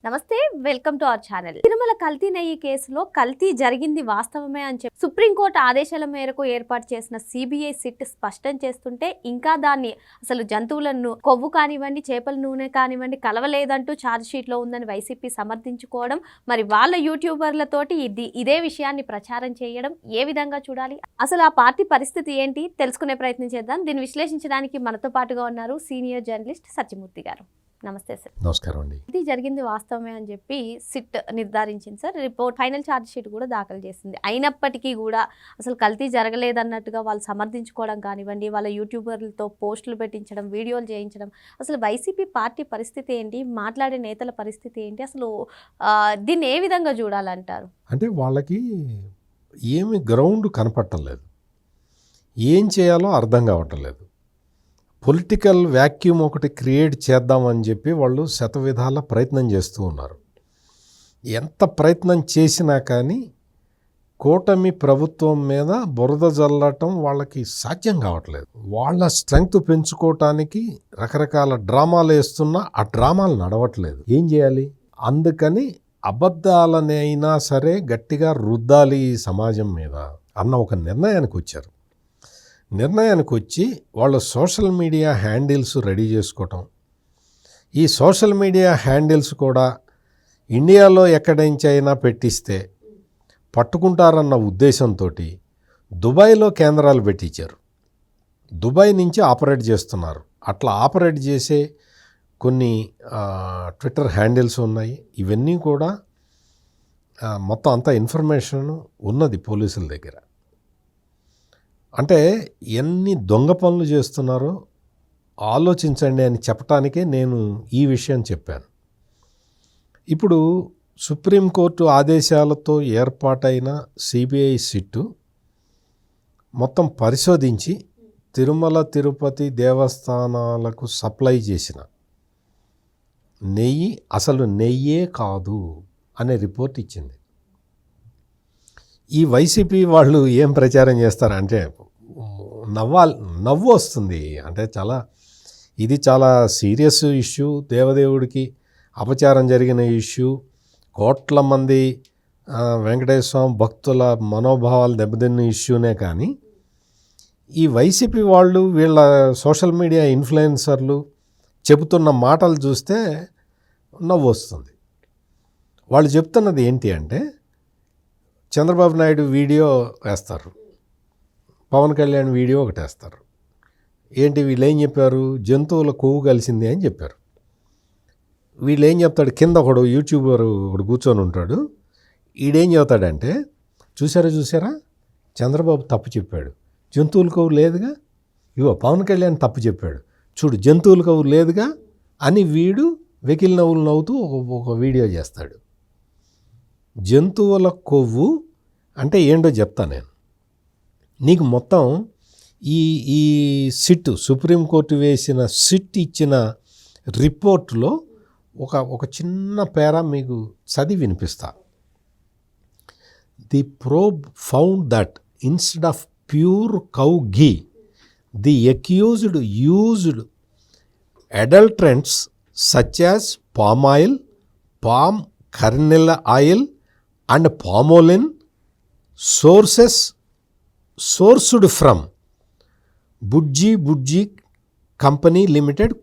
నమస్తే, welcome to our channel. Tirumala కల్తీ నెయ్యి కేసులో కల్తీ జరిగింది వాస్తవమే అని చెప్పి సుప్రీంకోర్టు ఆదేశాల మేరకు ఏర్పాటు చేసిన సిబిఐ సిట్ స్పష్టం చేస్తుంటే ఇంకా దాన్ని అసలు జంతువులను కొవ్వు కానివ్వండి, చేపల నూనె కానివ్వండి కలవలేదంటూ ఛార్జ్ షీట్ లో ఉందని వైసీపీ సమర్థించుకోవడం, మరి వాళ్ళ యూట్యూబర్లతోటి ఇదే విషయాన్ని ప్రచారం చేయడం ఏ విధంగా చూడాలి? అసలు ఆ పార్టీ పరిస్థితి ఏంటి తెలుసుకునే ప్రయత్నం చేద్దాం. దీన్ని విశ్లేషించడానికి మనతో పాటుగా ఉన్నారు సీనియర్ జర్నలిస్ట్ సత్యమూర్తి గారు. నమస్తే సార్. నమస్కారం అండి. ఇది జరిగింది వాస్తవమే అని చెప్పి సిట్ నిర్ధారించింది sir. Report final charge sheet కూడా దాఖలు చేసింది. అయినప్పటికీ కూడా అసలు కల్తీ జరగలేదన్నట్టుగా వాళ్ళు సమర్థించుకోవడం కానివ్వండి, వాళ్ళ యూట్యూబర్లతో పోస్టులు పెట్టించడం, వీడియోలు చేయించడం, అసలు వైసీపీ పార్టీ పరిస్థితి ఏంటి, మాట్లాడే నేతల పరిస్థితి ఏంటి, అసలు దీన్ని ఏ విధంగా చూడాలంటారు? అంటే వాళ్ళకి ఏమి గ్రౌండ్ కనపట్టలేదు, ఏం చేయాలో అర్థం కావట్లేదు. పొలిటికల్ వ్యాక్యూమ్ ఒకటి క్రియేట్ చేద్దామని చెప్పి వాళ్ళు శతవిధాల ప్రయత్నం చేస్తూ ఉన్నారు. ఎంత ప్రయత్నం చేసినా కానీ కూటమి ప్రభుత్వం మీద బురద జల్లటం వాళ్ళకి సాధ్యం కావట్లేదు. వాళ్ళ స్ట్రెంగ్త్ పెంచుకోవటానికి రకరకాల డ్రామాలు వేస్తున్నా ఆ డ్రామాలు నడవట్లేదు. ఏం చేయాలి? అందుకని అబద్ధాలనైనా సరే గట్టిగా రుద్దాలి ఈ సమాజం మీద అన్న ఒక నిర్ణయానికి వచ్చారు. నిర్ణయానికి వచ్చి వాళ్ళు సోషల్ మీడియా హ్యాండిల్స్ రెడీ చేసుకోవటం, ఈ సోషల్ మీడియా హ్యాండిల్స్ కూడా ఇండియాలో ఎక్కడించైనా పెట్టిస్తే పట్టుకుంటారన్న ఉద్దేశంతో దుబాయ్లో కేంద్రాలు పెట్టించారు. దుబాయ్ నుంచి ఆపరేట్ చేస్తున్నారు. అట్లా ఆపరేట్ చేసే కొన్ని ట్విట్టర్ హ్యాండిల్స్ ఉన్నాయి. ఇవన్నీ కూడా మొత్తం అంతా ఇన్ఫర్మేషన్ ఉన్నది పోలీసుల దగ్గర. అంటే ఎన్ని దొంగ పనులు చేస్తున్నారో ఆలోచించండి అని చెప్పటానికే నేను ఈ విషయం చెప్పాను. ఇప్పుడు సుప్రీంకోర్టు ఆదేశాలతో ఏర్పాటైన సిబిఐ సిట్టు మొత్తం పరిశోధించి తిరుమల తిరుపతి దేవస్థానాలకు సప్లై చేసిన నెయ్యి అసలు నెయ్యే కాదు అనే రిపోర్ట్ ఇచ్చింది. ఈ వైసీపీ వాళ్ళు ఏం ప్రచారం చేస్తారంటే నవ్వు వస్తుంది. అంటే ఇది చాలా సీరియస్ ఇష్యూ, దేవదేవుడికి అపచారం జరిగిన ఇష్యూ, కోట్ల మంది వెంకటేశ్వర స్వామి భక్తుల మనోభావాలు దెబ్బతిన్న ఇష్యూనే. కానీ ఈ వైసీపీ వాళ్ళు వీళ్ళ సోషల్ మీడియా ఇన్ఫ్లుయెన్సర్లు చెబుతున్న మాటలు చూస్తే నవ్వు వస్తుంది. వాళ్ళు చెప్తున్నది ఏంటి అంటే, చంద్రబాబు నాయుడు వీడియో వేస్తారు, పవన్ కళ్యాణ్ వీడియో ఒకటి వేస్తారు. ఏంటి వీళ్ళు ఏం చెప్పారు? జంతువుల కొవ్వు కలిసింది అని చెప్పారు. వీళ్ళు ఏం చెప్తాడు, కింద ఒకడు యూట్యూబర్ ఒకడు కూర్చొని ఉంటాడు. ఈడేం చెబుతాడంటే, చూసారా చంద్రబాబు తప్పు చెప్పాడు, జంతువుల కొవ్వు లేదుగా. ఇవో పవన్ కళ్యాణ్ తప్పు చెప్పాడు, చూడు జంతువుల కొవ్వు లేదుగా అని వీడు వెకిలి నవ్వులు నవ్వుతూ ఒక వీడియో చేస్తాడు. జంతువుల కొవ్వు అంటే ఏంటో చెప్తా నేను నీకు. మొత్తం ఈ సిట్, సుప్రీంకోర్టు వేసిన సిట్ ఇచ్చిన రిపోర్టులో ఒక చిన్న పేరా మీకు చదివి వినిపిస్తా. The probe found that instead of pure cow ghee the accused used adulterants such as palm oil, palm kernel oil and palmolin sourced from Bujji company limited,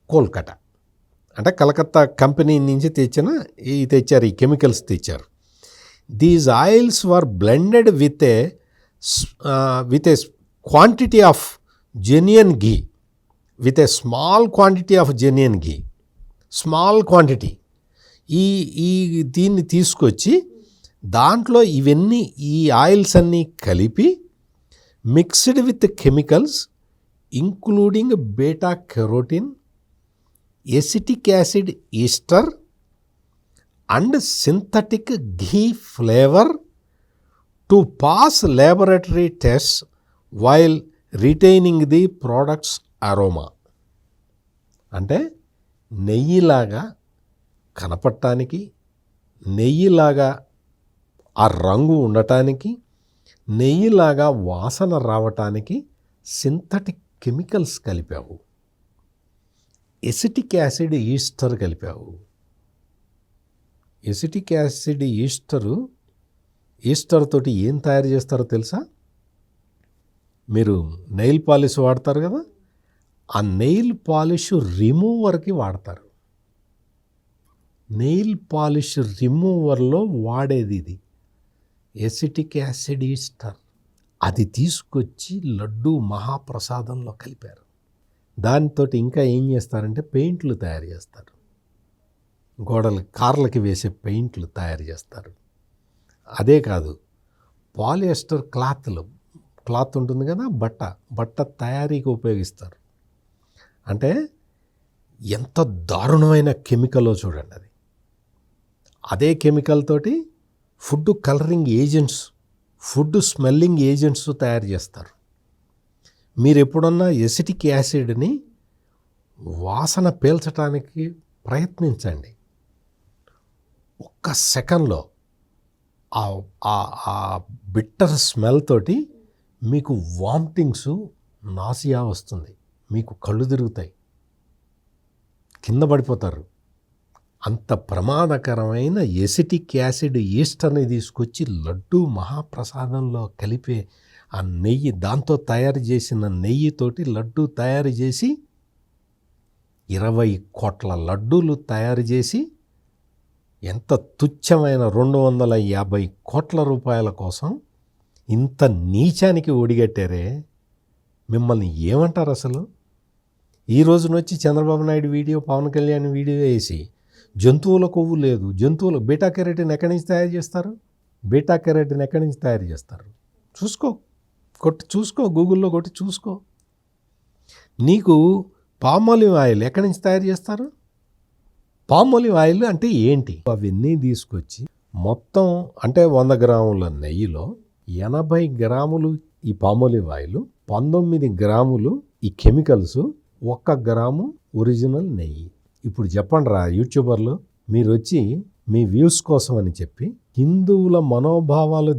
Kolkata. అంటే కలకత్తా కంపెనీ నుంచి తెచ్చారు ఈ కెమికల్స్ తెచ్చారు. These oils were blended with a quantity of genuine ghee, with a small quantity of genuine ghee, small quantity. ఈ దీన్ని తీసుకొచ్చి దాంట్లో ఇవన్నీ ఈ ఆయిల్స్ అన్నీ కలిపి mixed with chemicals including beta carotene, acetic acid Easter and synthetic ghee flavour to pass laboratory test while retaining the products aroma. అంటే నెయ్యిలాగా కనపడటానికి, నెయ్యిలాగా ఆ రంగు ఉండటానికి, నెయ్యిలాగా వాసన రావటానికి సింథటిక్ కెమికల్స్ కలిపావు, ఎసిటిక్ యాసిడ్ ఈస్టర్ కలిపావు. ఎసిటిక్ యాసిడ్ ఈస్టర్ తోటి ఏం తయారు చేస్తారో తెలుసా? మీరు నెయిల్ పాలిష్ వాడతారు కదా, ఆ నెయిల్ పాలిష్ రిమూవర్కి వాడతారు. నెయిల్ పాలిష్ రిమూవర్లో వాడేది ఇది ఎసిటిక్ యాసిడ్ ఈస్టర్. అది తీసుకొచ్చి లడ్డు మహాప్రసాదంలో కలిపారు. దానితో ఇంకా ఏం చేస్తారంటే పెయింట్లు తయారు చేస్తారు. కార్లకి వేసే పెయింట్లు తయారు చేస్తారు. అదే కాదు, పాలియస్టర్ క్లాత్ ఉంటుంది కదా, బట్ట తయారీకి ఉపయోగిస్తారు. అంటే ఎంత దారుణమైన కెమికల్లో చూడండి అది. అదే కెమికల్ తోటి food colouring agents, food smelling agents తయారు చేస్తారు. మీరు ఎప్పుడన్నా ఎసిటిక్ యాసిడ్ని వాసన పీల్చడానికి ప్రయత్నించండి. ఒక్క సెకండ్లో ఆ బిట్టర్ స్మెల్ తోటి మీకు వామిటింగ్స్, నాసియా వస్తుంది, మీకు కళ్ళు తిరుగుతాయి, కింద పడిపోతారు. అంత ప్రమాదకరమైన ఎసిటిక్ యాసిడ్ ఈస్టర్ని తీసుకొచ్చి లడ్డు మహాప్రసాదంలో కలిపే ఆ నెయ్యి, దాంతో తయారు చేసిన నెయ్యితోటి లడ్డు తయారు చేసి 20 కోట్ల లడ్డూలు తయారు చేసి ఎంత తుచ్చమైన 250 కోట్ల రూపాయల కోసం ఇంత నీచానికి ఒడిగట్టారే. మిమ్మల్ని ఏమంటారు అసలు? ఈ రోజునొచ్చి చంద్రబాబు నాయుడు వీడియో, పవన్ కళ్యాణ్ వీడియో వేసి జంతువుల కొవ్వు లేదు, బీటా కెరటిన్ ఎక్కడి నుంచి తయారు చేస్తారు? బీటా కెరటిన్ ఎక్కడి నుంచి తయారు చేస్తారు? చూసుకో, గూగుల్లో కొట్టి చూసుకో. నీకు పామోలివ్ ఆయిల్ ఎక్కడి నుంచి తయారు చేస్తారు? పామోలివ్ ఆయిల్ అంటే ఏంటి? అవన్నీ తీసుకొచ్చి మొత్తం అంటే 100 గ్రాముల నెయ్యిలో 80 గ్రాములు ఈ పామోలివ్ ఆయిల్, 19 గ్రాములు ఈ కెమికల్స్, 1 గ్రాము ఒరిజినల్ నెయ్యి. ఇప్పుడు చెప్పండి రా యూట్యూబర్లు, మీరు వచ్చి మీ వ్యూస్ కోసం అని చెప్పి హిందువుల మనోభావాలు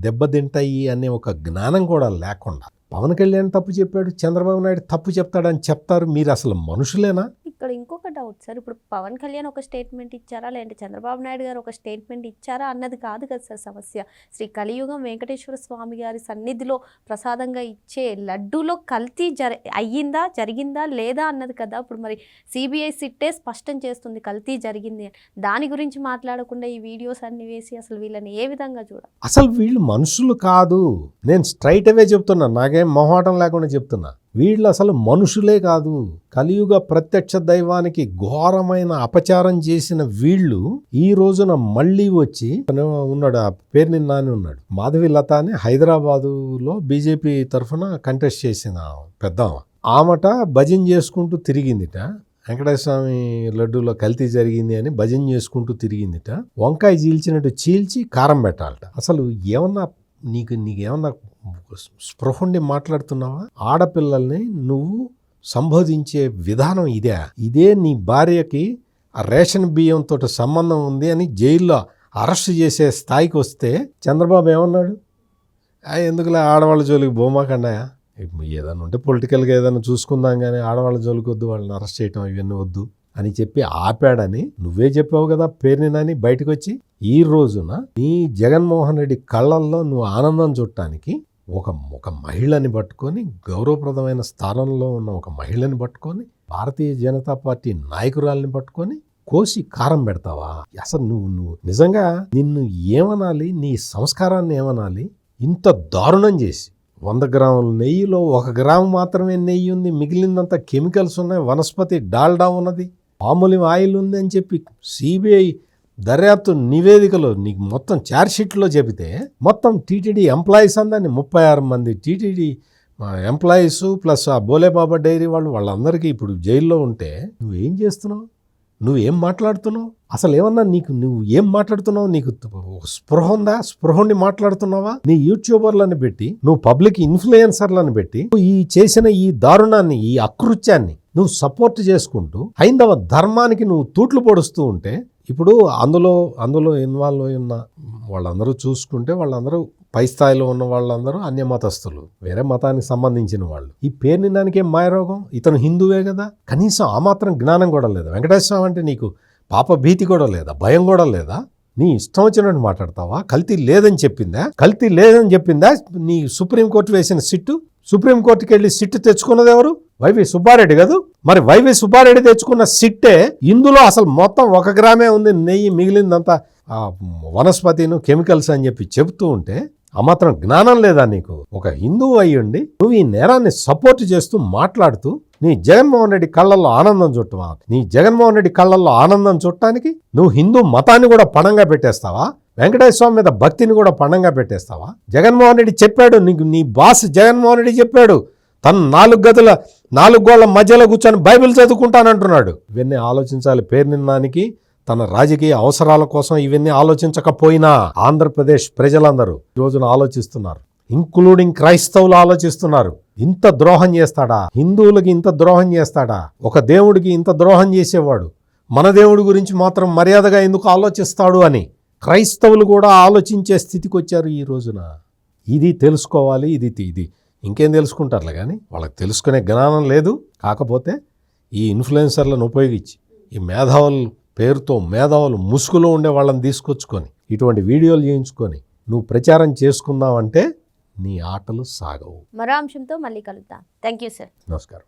దెబ్బతింటాయి అనే ఒక జ్ఞానం కూడా లేకుండా పవన్ కళ్యాణ్ తప్పు చెప్పాడు, చంద్రబాబు నాయుడు తప్పు చెప్తాడని చెప్తారు. మీరు అసలు మనుషులేనా? ఇక్కడ ఇంకొక డౌట్ సార్, ఇప్పుడు పవన్ కళ్యాణ్ ఒక స్టేట్మెంట్ ఇచ్చారా, లేదంటే చంద్రబాబు నాయుడు గారు ఒక స్టేట్మెంట్ ఇచ్చారా అన్నది కాదు కదా సార్ సమస్య. శ్రీ కలియుగం వెంకటేశ్వర స్వామి గారి సన్నిధిలో ప్రసాదంగా ఇచ్చే లడ్డూలో కల్తీ జరిగిందా లేదా అన్నది కదా. ఇప్పుడు మరి సిబిఐ సిట్టే స్పష్టం చేస్తుంది కల్తీ జరిగింది. దాని గురించి మాట్లాడకుండా ఈ వీడియోస్ అన్ని వేసి అసలు వీళ్ళని ఏ విధంగా చూడాలి? అసలు వీళ్ళు మనుషులు కాదు. నేను స్ట్రైట్ అవే చెప్తున్నా, నాకేం మొహమాటం లేకుండా చెప్తున్నా. వీళ్ళు అసలు మనుషులే కాదు. కలియుగ ప్రత్యక్ష దైవానికి ఘోరమైన అపచారం చేసిన వీళ్ళు ఈ రోజున మళ్ళీ వచ్చి ఉన్నాడు, ఆ పేరు నిన్నాని ఉన్నాడు, మాధవి లత అని హైదరాబాదులో బీజేపీ తరఫున కంటెస్ట్ చేసిన పెద్ద ఆమట భజన చేసుకుంటూ తిరిగిందిట. వెంకటేశ్వర స్వామి లడ్డూలో కల్తీ జరిగింది అని భజన చేసుకుంటూ తిరిగిందిట. వంకాయ చీల్చినట్టు చీల్చి కారం పెట్టాలట. అసలు ఏమన్నా నీకేమన్నా స్పృహండి మాట్లాడుతున్నావా? ఆడపిల్లల్ని నువ్వు సంబోధించే విధానం ఇదే నీ భార్యకి ఆ రేషన్ బియ్యంతో సంబంధం ఉంది అని జైల్లో అరెస్ట్ చేసే స్థాయికి వస్తే చంద్రబాబు ఏమన్నాడు? ఎందుకులే ఆడవాళ్ళ జోలికి బోమాకండాయా, ఏదైనా ఉంటే పొలిటికల్గా ఏదైనా చూసుకుందాం కానీ ఆడవాళ్ళ జోలికి వద్దు, వాళ్ళని అరెస్ట్ చేయటం ఇవన్నీ వద్దు అని చెప్పి ఆపాడని నువ్వే చెప్పావు కదా పేరుని బయటకు వచ్చి. ఈ రోజున నీ జగన్మోహన్ రెడ్డి కళ్ళల్లో నువ్వు ఆనందం చూడటానికి ఒక మహిళని పట్టుకొని, గౌరవప్రదమైన స్థానంలో ఉన్న ఒక మహిళని పట్టుకొని, భారతీయ జనతా పార్టీ నాయకురాలని పట్టుకొని కోసి కారం పెడతావా? అసలు నువ్వు నిజంగా నిన్ను ఏమనాలి? నీ సంస్కారాన్ని ఏమనాలి? ఇంత దారుణం చేసి 100 గ్రాముల నెయ్యిలో 1 గ్రాము మాత్రమే నెయ్యి ఉంది, మిగిలిందంతా కెమికల్స్ ఉన్నాయి, వనస్పతి డాల్డా ఉన్నది, పామోలివ్ ఆయిల్ ఉంది అని చెప్పి సిబిఐ దర్యాప్తు నివేదికలో నీకు మొత్తం ఛార్జ్షీట్లో చెబితే మొత్తం టీటీడీ ఎంప్లాయీస్ అందాన్ని 36 మంది టీటీడీ ఎంప్లాయీస్ ప్లస్ ఆ బోలేబాబా డైరీ వాళ్ళందరికీ ఇప్పుడు జైల్లో ఉంటే నువ్వేం చేస్తున్నావు? నువ్వేం మాట్లాడుతున్నావు? అసలు ఏమన్నా నువ్వు ఏం మాట్లాడుతున్నావు? నీకు స్పృహ ఉందా? స్పృహండి మాట్లాడుతున్నావా? నీ యూట్యూబర్లను పెట్టి, నువ్వు పబ్లిక్ ఇన్ఫ్లుయెన్సర్లను పెట్టి ఈ చేసిన ఈ దారుణాన్ని, ఈ అకృత్యాన్ని నువ్వు సపోర్ట్ చేసుకుంటూ హైందవ ధర్మానికి నువ్వు తూట్లు పొడుస్తూ ఉంటే, ఇప్పుడు అందులో ఇన్వాల్వ్ అయి ఉన్న వాళ్ళందరూ చూసుకుంటే వాళ్ళందరూ పై స్థాయిలో ఉన్న వాళ్ళందరూ అన్య మతస్థులు, వేరే మతానికి సంబంధించిన వాళ్ళు. ఈ పేరు నిన్నానికేం మాయరోగం? ఇతను హిందువే కదా, కనీసం ఆ మాత్రం జ్ఞానం కూడా లేదు. వెంకటేశ్వర స్వామి అంటే నీకు పాప భీతి కూడా లేదా, భయం కూడా లేదా? నీ ఇష్టం వచ్చినట్టు మాట్లాడతావా? కల్తీ లేదని చెప్పిందా నీ సుప్రీంకోర్టు వేసిన సిట్టు? సుప్రీంకోర్టుకి వెళ్ళి సిట్టు తెచ్చుకున్నది ఎవరు? వైవి సుబ్బారెడ్డి కాదు? మరి వైవి సుబ్బారెడ్డి తెచ్చుకున్న సిట్టే ఇందులో అసలు మొత్తం 1 గ్రామే ఉంది, నెయ్యి మిగిలిందంతా వనస్పతిను కెమికల్స్ అని చెప్పి చెబుతూ ఉంటే ఆ మాత్రం జ్ఞానం లేదా నీకు? ఒక హిందువు అయ్యుండి నువ్వు ఈ నేరాన్ని సపోర్ట్ చేస్తూ మాట్లాడుతూ నీ జగన్మోహన్ రెడ్డి కళ్ళల్లో ఆనందం చుట్టవా? నీ జగన్మోహన్ రెడ్డి కళ్ళల్లో ఆనందం చుట్టానికి నువ్వు హిందూ మతాన్ని కూడా పణంగా పెట్టేస్తావా? వెంకటేశ్వర స్వామి మీద భక్తిని కూడా పణంగా పెట్టేస్తావా? జగన్మోహన్ రెడ్డి చెప్పాడు, నీకు నీ బాస్ జగన్మోహన్ రెడ్డి చెప్పాడు, తను 4 గోళ్ల మధ్యలో కూర్చొని బైబిల్ చదువుకుంటానంటున్నాడు. ఇవన్నీ ఆలోచించాలి. పేరు నిన్నానికి తన రాజకీయ అవసరాల కోసం ఇవన్నీ ఆలోచించకపోయినా ఆంధ్రప్రదేశ్ ప్రజలందరూ ఈ రోజున ఆలోచిస్తున్నారు, ఇంక్లూడింగ్ క్రైస్తవులు ఆలోచిస్తున్నారు. ఇంత ద్రోహం చేస్తాడా? హిందువులకి ఇంత ద్రోహం చేస్తాడా? ఒక దేవుడికి ఇంత ద్రోహం చేసేవాడు మన దేవుడి గురించి మాత్రం మర్యాదగా ఎందుకు ఆలోచిస్తాడు అని క్రైస్తవులు కూడా ఆలోచించే స్థితికి వచ్చారు ఈ రోజున. ఇది తెలుసుకోవాలి. ఇది ఇంకేం తెలుసుకుంటారులే కానీ వాళ్ళకి తెలుసుకునే జ్ఞానం లేదు. కాకపోతే ఈ ఇన్ఫ్లుయెన్సర్లను ఉపయోగించి ఈ మేధావుల పేరుతో మేధావులు ముసుగులో ఉండే వాళ్ళని తీసుకొచ్చుకొని ఇటువంటి వీడియోలు చేయించుకొని నువ్వు ప్రచారం చేసుకుందామంటే నీ ఆటలు సాగవు. మరో అంశంతో మళ్ళీ కలుద్దాం. Thank you sir. నమస్కారం.